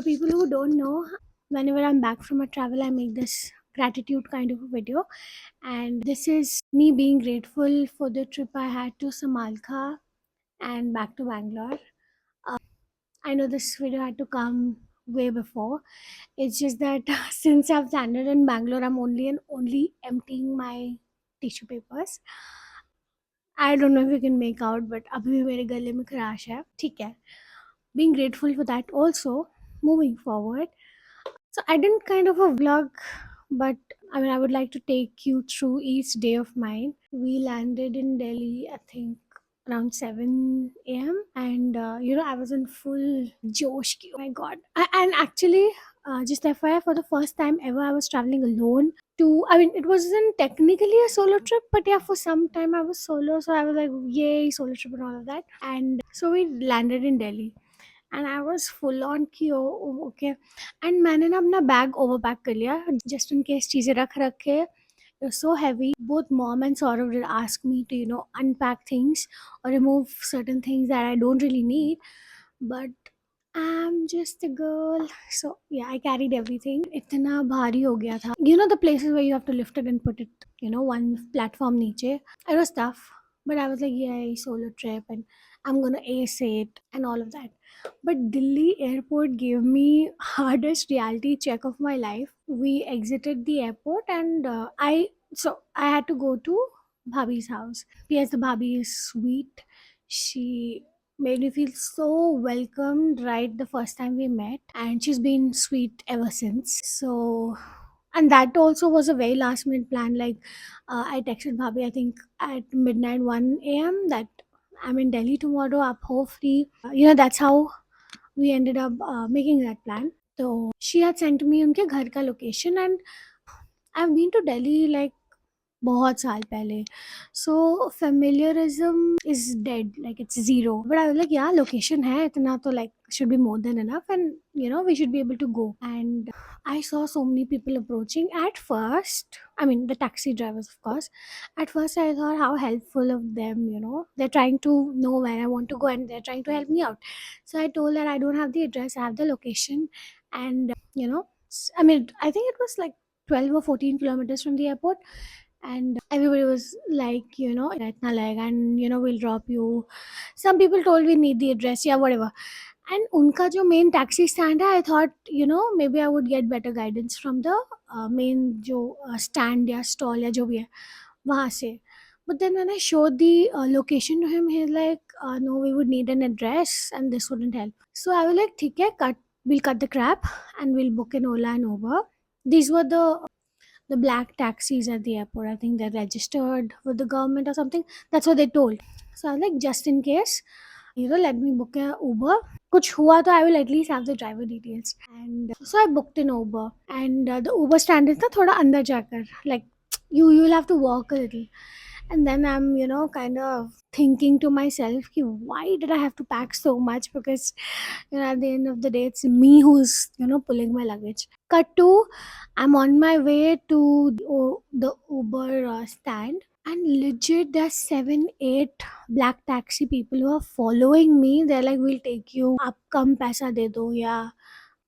For people who don't know, whenever I'm back from a travel, I make this gratitude kind of a video. And this is me being grateful for the trip I had to Samalkha and back to Bangalore. I know this video had to come way before. It's just that since I've landed in Bangalore, I'm only emptying my tissue papers. I don't know if you can make out, but अभी भी मेरे गले में खराश है. ठीक है. Being grateful for that also. Moving forward. So I didn't kind of a vlog, but I mean, I would like to take you through each day of mine. We landed in Delhi, I think around 7 a.m. And I was in full josh. Oh my god. And actually, just FYI, for the first time ever, I was traveling alone. I mean, it wasn't technically a solo trip, but yeah, for some time I was solo. So I was like, yay, solo trip and all of that. And so we landed in Delhi. And I was full on कि okay and मैंने ना अपना bag over pack कर लिया just in case चीज़ें रख रख के so heavy. Both mom and Saurav did ask me to unpack things or remove certain things that I don't really need, but I'm just a girl, so yeah, I carried everything. इतना भारी हो गया था. The places where you have to lift it and put it one platform नीचे. It was tough, but I was like, yay, solo trip, and I'm gonna ace it and all of that. But Delhi airport gave me hardest reality check of my life. We exited the airport and I had to go to Bhabhi's house. Yes, the Bhabhi is sweet. She made me feel so welcomed right the first time we met, and she's been sweet ever since. So, and that also was a very last minute plan. Like, I texted Bhabhi, I think at midnight 1 a.m. that I'm in Delhi tomorrow. Up hopefully, that's how we ended up making that plan. So she had sent me उनके घर का location, and I've been to Delhi like बहुत साल पहले. So familiarism is dead, like it's zero. But I was like, yeah, location है इतना तो like should be more than enough, and we should be able to go. And I saw so many people approaching. At first, I mean the taxi drivers, of course. At first, I thought how helpful of them. They're trying to know where I want to go and they're trying to help me out. So I told her I don't have the address, I have the location, and I mean I think it was like 12 or 14 kilometers from the airport, and everybody was like, itna lagega, and we'll drop you. Some people told we need the address, yeah, whatever. And unka jo main taxi stand hai, I thought maybe I would get better guidance from the main jo stand ya stall ya jo bhi hai wahan se. But then when I showed the location to him, he's like, no, we would need an address and this wouldn't help. So I was like, ठीक है, we'll cut the crap and we'll book an Ola and Uber. These were the black taxis at the airport. I think they're registered with the government or something. That's what they told. So I was like, just in case, let me book a Uber. Kuch hua to I will at least have the driver details. And so I booked an Uber. And the Uber stand is na thoda andar jakar. Like you'll have to walk a little. And then I'm, kind of thinking to myself, ki, why did I have to pack so much? Because, at the end of the day, it's me who's, pulling my luggage. Cut to, I'm on my way to the Uber stand. And legit, there's 7, 8 black taxi people who are following me. They're like, we'll take you. आप कम पैसा दे दो या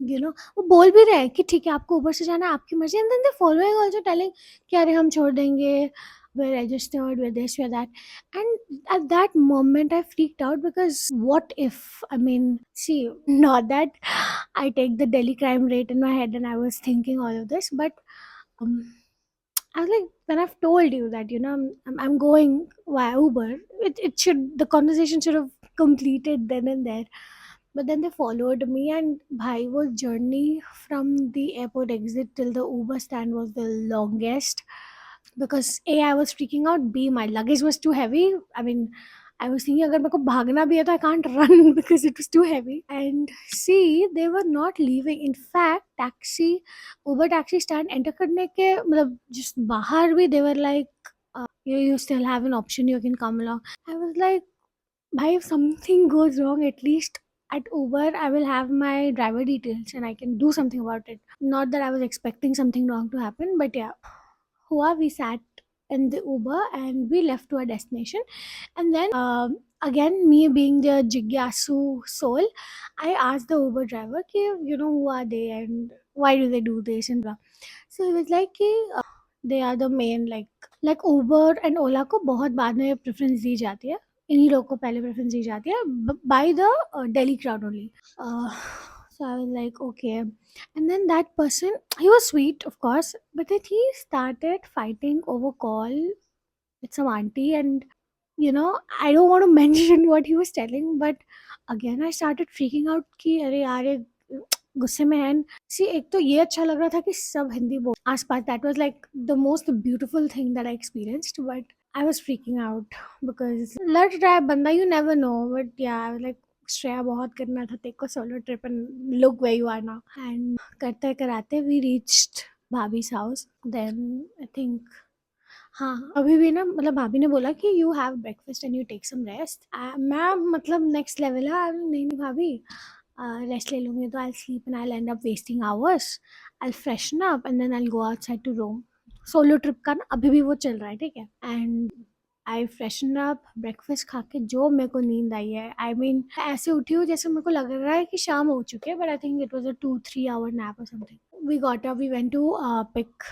वो बोल भी रहे हैं कि ठीक है आपको ऊबर से जाना है आपकी मर्जी, and then they following also telling कि अरे हम छोड़ देंगे, we're registered, we're this, we're that. And at that moment I freaked out because what if, I mean, see, not that I take the Delhi crime rate in my head and I was thinking all of this, but um, I was like, when I've told you that I'm going via Uber, it should, the conversation should have completed then and there. But then they followed me, and bhai, was journey from the airport exit till the Uber stand was the longest, because A, I was freaking out, B, my luggage was too heavy. I mean, I was thinking अगर मेरे को भागना भी है तो I can't run because it was too heavy. And C, they were not leaving. In fact, Uber taxi stand enter करने के मतलब just बाहर भी they were like, you still have an option, you can come along. I was like, bhai, if something goes wrong, at least at Uber, I will have my driver details and I can do something about it. Not that I was expecting something wrong to happen, but yeah, we sat in the Uber and we left to our destination. And then again, me being the Jigyasu soul, I asked the Uber driver, ki, who are they and why do they do this and blah. So he was like, कि, they are the main like Uber and Ola को बहुत बाद में preference दी जाती है. इन्हीं लोगों को पहले preference दी जाती है by the Delhi crowd only. Uh, so I was like, okay. And then that person, he was sweet, of course, but then he started fighting over call with some auntie, and I don't want to mention what he was telling, but again I started freaking out कि अरे यार ये गुस्से में है. सी एक तो ये अच्छा लग रहा था कि सब हिंदी बोल आसपास. That was like the most beautiful thing that I experienced, but I was freaking out because लड़ रहा है बंदा, यू नेवर नो. बट या आई वाज लाइक श्रेया बहुत करना था तेरे को solo trip and look where you are now. And करते कराते वी रीच्ड भाभी's हाउस. देन आई थिंक हाँ, अभी भी ना मतलब भाभी ने बोला कि you have breakfast and you take some rest. मैं मतलब नेक्स्ट लेवल है. नहीं नहीं भाभी, रेस्ट ले लूँगी तो I sleep and I end up wasting hours. I freshen up and then I go outside to roam. Solo trip का ना अभी भी वो चल रहा है, ठीक है. And I freshen up, breakfast खा के जो मेरे को नींद आई है, आई मीन ऐसे उठी हूँ जैसे मेरे को लग रहा है कि शाम हो चुकी है, but I think it was a 2-3 hour nap or something. We got up, we went to pick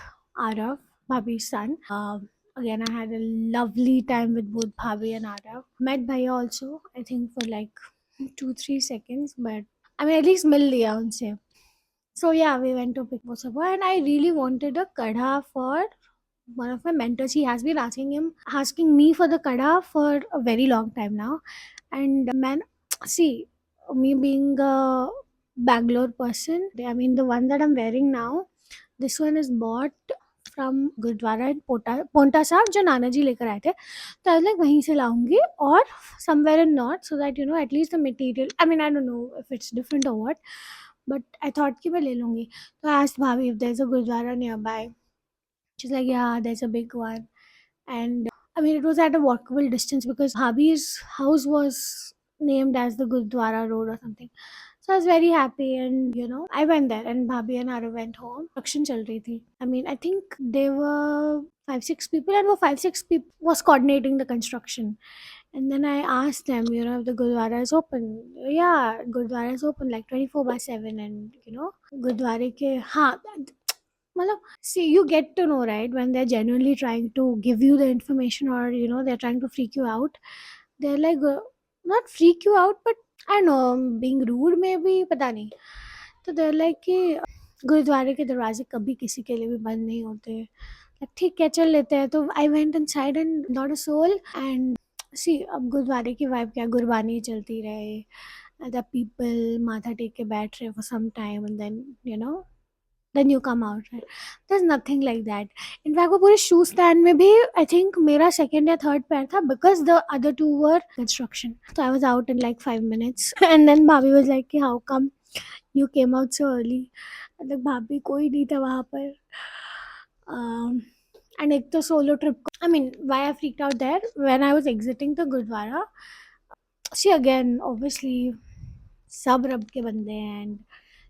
Arav, Bhabhi's son. Again, I had a lovely time with both Bhabhi and Arav. Met Bhaiya also, I think for like 2-3 seconds, but I mean, at least मिल लिया उनसे. So yeah, we went to pick Bosaba, and I really wanted a kadha for one of my mentors. He has been asking me for the kadha for a very long time now. And man, see, me being a Bangalore person, I mean, the one that I'm wearing now, this one is bought from gurdwara इन पोंटा साहब जो नाना जी लेकर आए थे. तो I like वहीं से लाऊंगी और somewhere in north, so that at least the material, I mean I don't know if it's different or what, but I thought कि मैं ले लूँगी. तो आई आस्क्ड भाभी if there is a gurdwara nearby. She's like, yeah, there's a big one. And I mean, it was at a walkable distance because Bhabhi's house was named as the Gurdwara Road or something. So I was very happy, and I went there, and Bhabhi and Ara went home. Construction chal rahi thi. I mean, I think they were 5-6 people, and wo 5-6 people was coordinating the construction. And then I asked them, if the Gurdwara is open. Yeah, Gurdwara is open like 24/7, and Gurdwara ke, हाँ, मतलब, see, you get to know, right, when they're genuinely trying to give you the information, or they're trying to freak you out. They're like not freak you out, but I don't know, being rude maybe, पता नहीं. तो they're like कि गुरुद्वारे के दरवाजे कभी किसी के लिए भी बंद नहीं होते. Like, ठीक है चल लेते हैं. तो I went inside and not a soul. And see, अब गुरुद्वारे की vibe क्या, गुरबानी चलती रहे, the people माथा टेक के बैठ रहे for some time, and then you come out, right? There's nothing like that. In fact, वो पूरे shoe stand में भी I think मेरा second या third पैर था, because the other two were construction. So I was out in like 5 minutes. And then भाभी was like कि how come you came out so early? मतलब भाभी कोई नहीं था वहाँ पर. And एक तो solo trip, I mean, why I freaked out there when I was exiting the Gurdwara. See, again, obviously सब रब के बंदे हैं,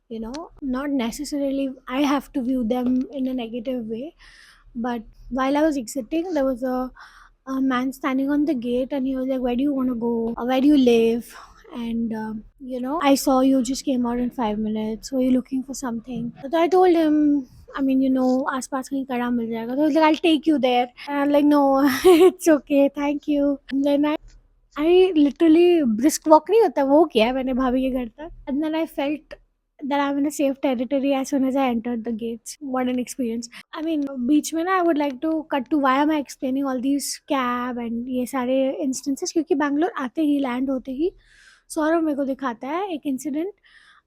and not necessarily I have to view them in a negative way. But while I was exiting, there was a man standing on the gate, and he was like, where do you want to go, or where do you live? And I saw you just came out in 5 minutes, were you looking for something? So I told him, I mean, आसपास कहीं कड़ा मिल जाएगा. So he's like, I'll take you there. And I'm like, no, it's okay, thank you. And then I literally brisk walk नहीं होता वो किया मैंने भाभी के घर तक. And then I felt that I'm in a safe territory as soon as I entered the gates. What an experience. I mean, बीच में ना I would like to cut to why am I explaining all these cab and ये सारे instances, क्योंकि बैंगलोर आते ही land होते ही सौरभ मेरे को दिखाता है एक incident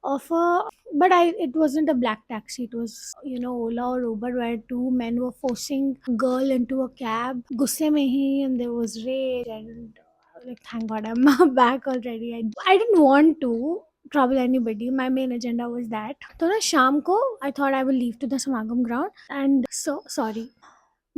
of a, but it wasn't a black taxi, it was Ola or Uber, where two men were forcing a girl into a cab गुस्से में ही, and there was rage, and like, thank God I'm back already. I didn't want to trouble anybody. My main agenda was that. तो ना शाम को I thought I will leave to the समागम ground, and so sorry.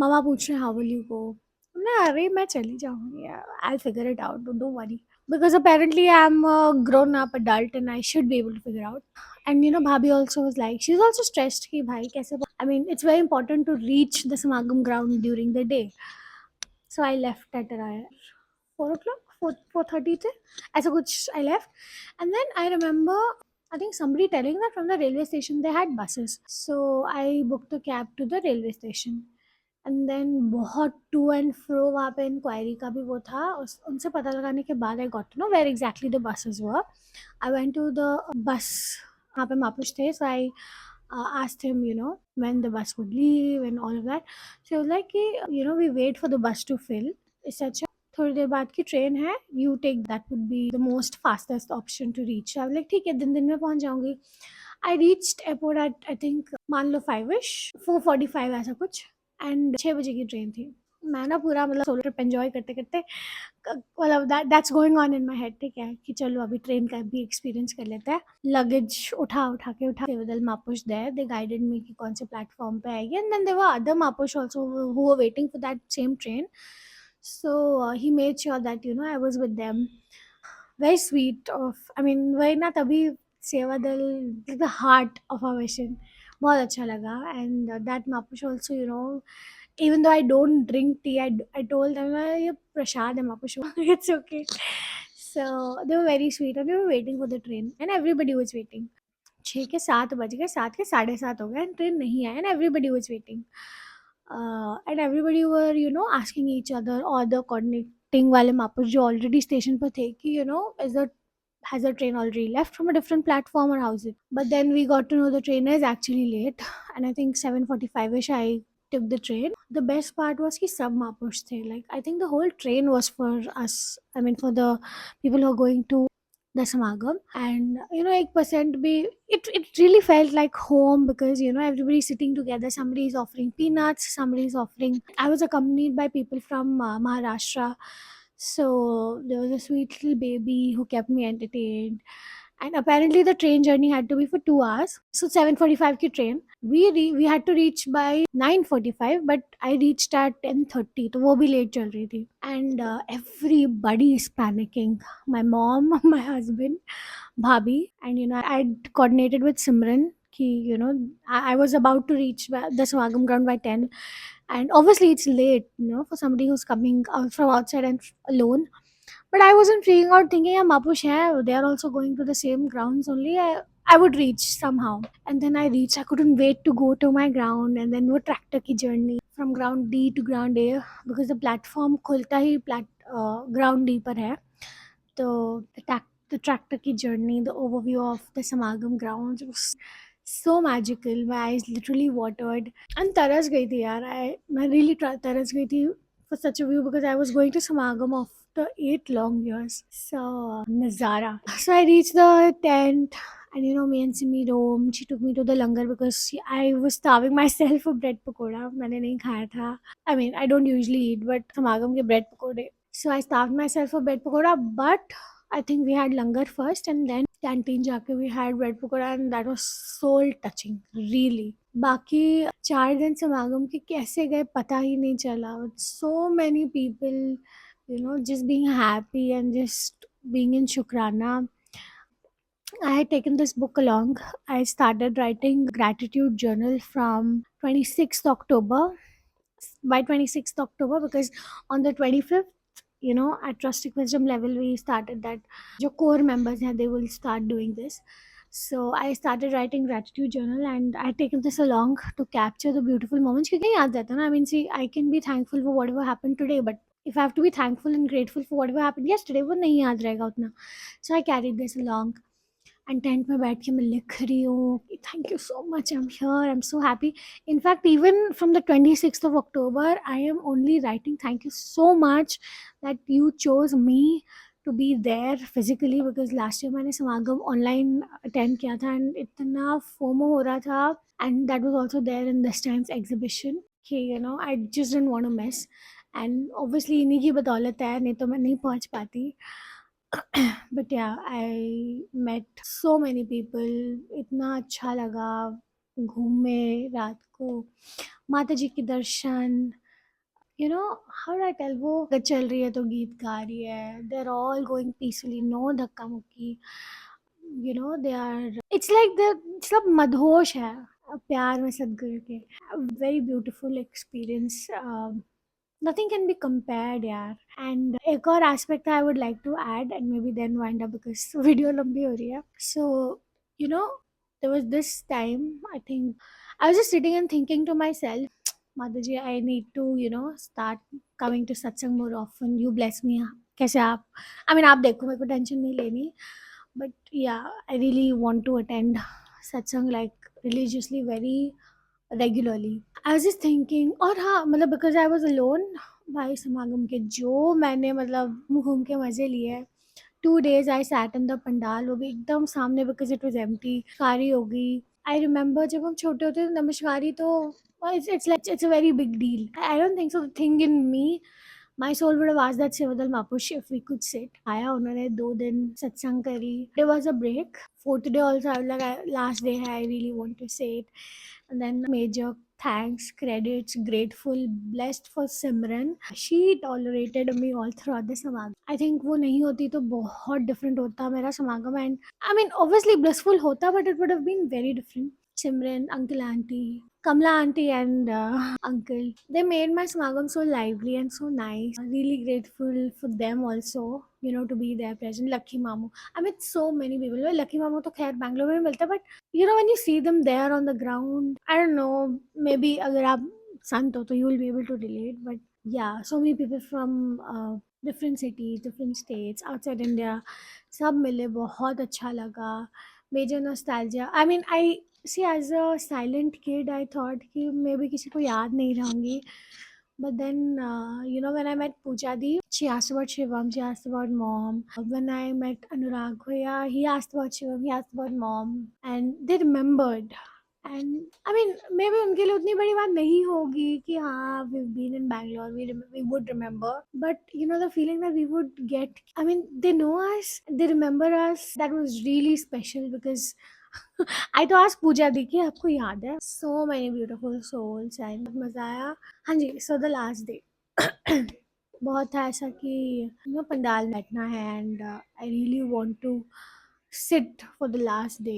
मामा पूछ रहे how will you go? ना अरे मैं चली जाऊंगी, I'll figure it out, don't worry. Because apparently I'm a grown up adult and I should be able to figure out. And Bhabhi also was like, she's also stressed कि भाई कैसे. I mean, it's very important to reach the Samagam ground during the day. So I left at around 4 o'clock, 4:30 थे ऐसा कुछ I left. And then I remember I think somebody telling that from the railway station they had buses. So I booked a cab to the railway station. And then बहुत to and fro वहाँ पे inquiry का भी वो था उनसे पता लगाने के बाद I got to know where exactly the buses were I went to the bus वहाँ पे मापुश थे सो आई asked him when the bus would leave and all of that. So he was like कि we wait for the bus to fill. इससे अच्छा थोड़ी देर बाद की train है you take that would be the most fastest option to reach I like ठीक है दिन दिन में पहुंच जाऊंगी. I reached airport at I think मान लो 5ish 4:45 ऐसा कुछ एंड 6 बजे की ट्रेन थी. मैं ना पूरा मतलब सोलो ट्रिप एंजॉय करते करते मतलब that's going on in my head ठीक है कि चलो अभी ट्रेन का भी एक्सपीरियंस कर लेते हैं. लगेज उठा के बदल मापुश देयर दे गाइडेड मी कि कौन से प्लेटफॉर्म पे आएगी and then there were other मापुश also who were waiting for that same train. So he made sure that I was with them. Very sweet of I mean वही ना तभी सेवा दल the heart of our mission बहुत अच्छा लगा. And that mapush also even though I don't drink tea I told them ये प्रसाद है mapush it's okay. So they were very sweet and they were waiting for the train and everybody was waiting. 6 के 7 बज गए 7 के 7:30 हो गए and train नहीं आया and everybody was waiting and everybody were asking each other और the coordinating वाले मापुस जो ऑलरेडी स्टेशन पर थे कि is the has the train already left from a different platform or how's it. But then we got to know the train is actually late and I think 7:45ish I took the train. The best part was कि सब मापुस थे like I think the whole train was for us. I mean for the people who are going to the samagam and 1% be it really felt like home because everybody's sitting together, somebody is offering peanuts, somebody is offering. I was accompanied by people from Maharashtra, so there was a sweet little baby who kept me entertained. And apparently the train journey had to be for 2 hours, so 7:45 ki train we had to reach by 9:45 but I reached at 10:30 तो वो भी late चल रही थी. And everybody is panicking. My mom, my husband, bhabhi, and I'd coordinated with Simran ki I was about to reach the Samagam ground by 10 and obviously it's late for somebody who's coming out from outside and alone. But I wasn't freaking out thinking, yeah, Mapush hai, they are also going to the same grounds only. I would reach somehow. And then I reached. I couldn't wait to go to my ground and then वो tractor की journey from ground D to ground A because the platform खुलता ही ground D पर है. So the tractor की journey, the overview of the Samagam grounds was so magical. My eyes literally watered. And तरस गई थी यार. मैं really तरस गई थी for such a view because I was going to Samagam after 8 long years. So Nazara. So I reached the tent and me and Simi roamed. She took me to the langar because I was starving myself for bread pakoda. मैंने नहीं खाया था. I mean I don't usually eat but Samagam के bread pakode. So I starved myself for bread pakoda but I think we had langar first and then canteen जाके we had bread pakoda and that was soul touching really. बाकी 4 दिन समागम के कैसे गए पता ही नहीं चला. So many people just being happy and just being in Shukrana. I had taken this book along. I started writing gratitude journal from 26th October. By 26th October because on the 25th at Trustic Wisdom level we started that जो core members हैं they will start doing this. So I started writing gratitude journal and I taken this along to capture the beautiful moments क्योंकि नहीं याद रहता ना. I mean see I can be thankful for whatever happened today but if I have to be thankful and grateful for whatever happened yesterday वो नहीं याद रहेगा उतना. So I carried this along and tent में बैठ के मैं लिख रही हूँ thank you so much, I'm here, I'm so happy. In fact even from the 26th of October I am only writing thank you so much that you chose me to be there physically because last year मैंने समागम online attend किया था and इतना FOMO हो रहा था and that was also there in this time's exhibition कि I just didn't want to miss and obviously इन्हीं की बदौलत है नहीं तो मैं नहीं पहुंच पाती. But yeah, I met so many people. इतना अच्छा लगा घूमे रात को माता जी के दर्शन. How do I tell वो चल रही है तो गीत गा रही है. They're all going peacefully, no धक्का मुक्की. They are. It's like सब मदहोश है प्यार में सदगुरु के. A very beautiful experience. nothing can be compared, yeah. And एक और aspect I would like to add and maybe then wind up because video लंबी हो रही है. So, you know, there was this time, I think, I was just sitting and thinking to myself, Mataji, I need to, start coming to satsang more often. You bless me. कैसे आप? I mean, आप देखो मेरे को tension नहीं लेनी. But yeah, I really want to attend satsang like religiously very regularly. I was just thinking और हाँ मतलब बिकॉज आई वाज अलोन भाई समागम के जो मैंने मतलब घूम के मजे लिए 2 days I sat in the pandal वो भी एकदम सामने बिकॉज इट वाज एम्प्टी कारी हो गई आई रिमेम्बर जब हम छोटे होते थे नमस्कारी तो it's a very big deal. I don't think so. The thing in me, my soul would have asked that Sivadal Mapush if we could sit. आया उन्होंने 2 दिन सत्संग करी. There was a break. Fourth day also I was like last day है I really want to sit. And then major thanks, credits, grateful, blessed for Simran. She tolerated me all throughout the समागम. I think वो नहीं होती तो बहुत different होता मेरा समागम and I mean obviously blissful होता but it would have been very different. Simran, uncle, auntie, Kamla auntie and uncle. They made my samagam so lively and so nice. Really grateful for them also, to be there present. Lucky Mamu. I met so many people. Well, Lucky Mamu to khair Bangalore mein milta, but when you see them there on the ground, I don't know, maybe agar aap sant ho, to you will be able to relate. But yeah, so many people from different cities, different states, outside India, सब मिले बहुत अच्छा लगा major nostalgia I mean I see as a silent kid I thought कि may be किसी को याद नहीं रहूँगी but then when I met Pooja Di, she asked about Shivam, she asked about mom. When I met Anurag Bhaiya, he asked about Shivam, he asked about mom, and they remembered. And I mean, maybe उनके लिए उतनी बड़ी बात नहीं होगी कि हाँ we've been in Bangalore, we would remember. But the feeling that we would get, I mean, they know us, they remember us. That was really special because I तो आज पूजा दी कि आपको याद है. So many beautiful souls and मजा आया. हाँ जी, so the last day. बहुत था ऐसा कि पंडाल में बैठना है and I really want to sit for the last day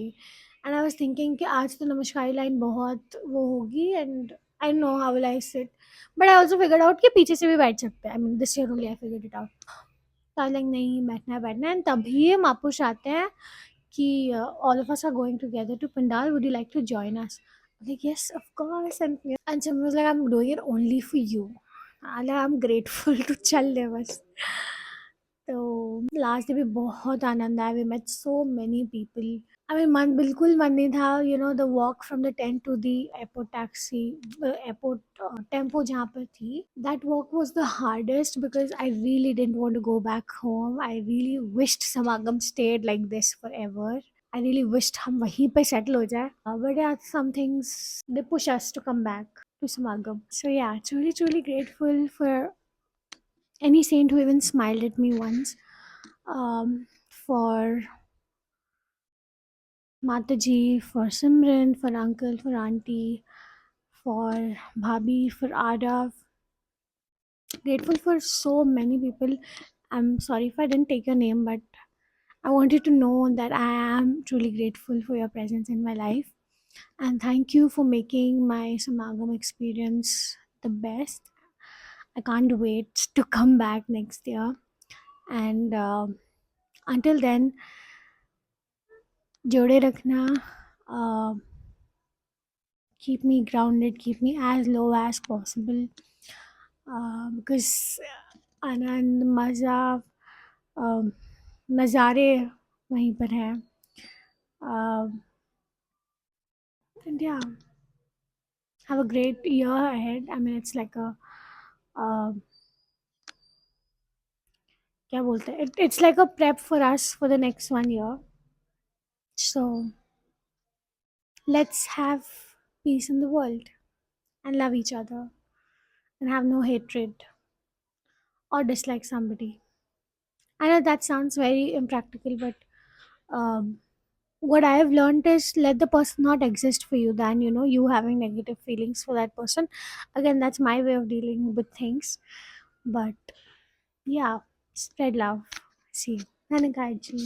and I was thinking कि आज तो नमस्कारी लाइन बहुत वो होगी and I know how will I sit but I also figured out कि पीछे से भी बैठ सकते हैं I mean this year only I figured it out तो लाइक नहीं बैठना है एंड तभी ये मापुश आते हैं कि all of us are going together to pandal would you like to join us like yes of course and someone was like I'm doing it only for you. I'm grateful to चल दे बस तो last day भी बहुत आनंद आया we met so many people I mean मन बिल्कुल मन नहीं था the walk from the tent to the airport taxi airport tempo जहाँ पर थी that walk was the hardest because I really didn't want to go back home I really wished samagam stayed like this forever I really wished हम वहीं पे settle हो जाए. But yeah, some things they push us to come back to Samagam. So yeah, truly, truly grateful for any saint who even smiled at me once. For Mataji, for Simran, for uncle, for auntie, for Bhabhi, for Arav. Grateful for so many people. I'm sorry if I didn't take your name, but I want you to know that I am truly grateful for your presence in my life. And thank you for making my Samagam experience the best. I can't wait to come back next year. And until then, jode rakhna, uh, keep me grounded, keep me as low as possible. Because आनंद मज़ा नज़ारे वहीं पर हैं. And yeah, have a great year ahead. I mean, it's like a uh, क्या बोलते हैं it's like a prep for us for the next 1 year. So let's have peace in the world and love each other and have no hatred or dislike somebody. I know that sounds very impractical, but um, what I have learned is let the person not exist for you than you having negative feelings for that person. Again, that's my way of dealing with things. But yeah, spread love. See, Nanagaji.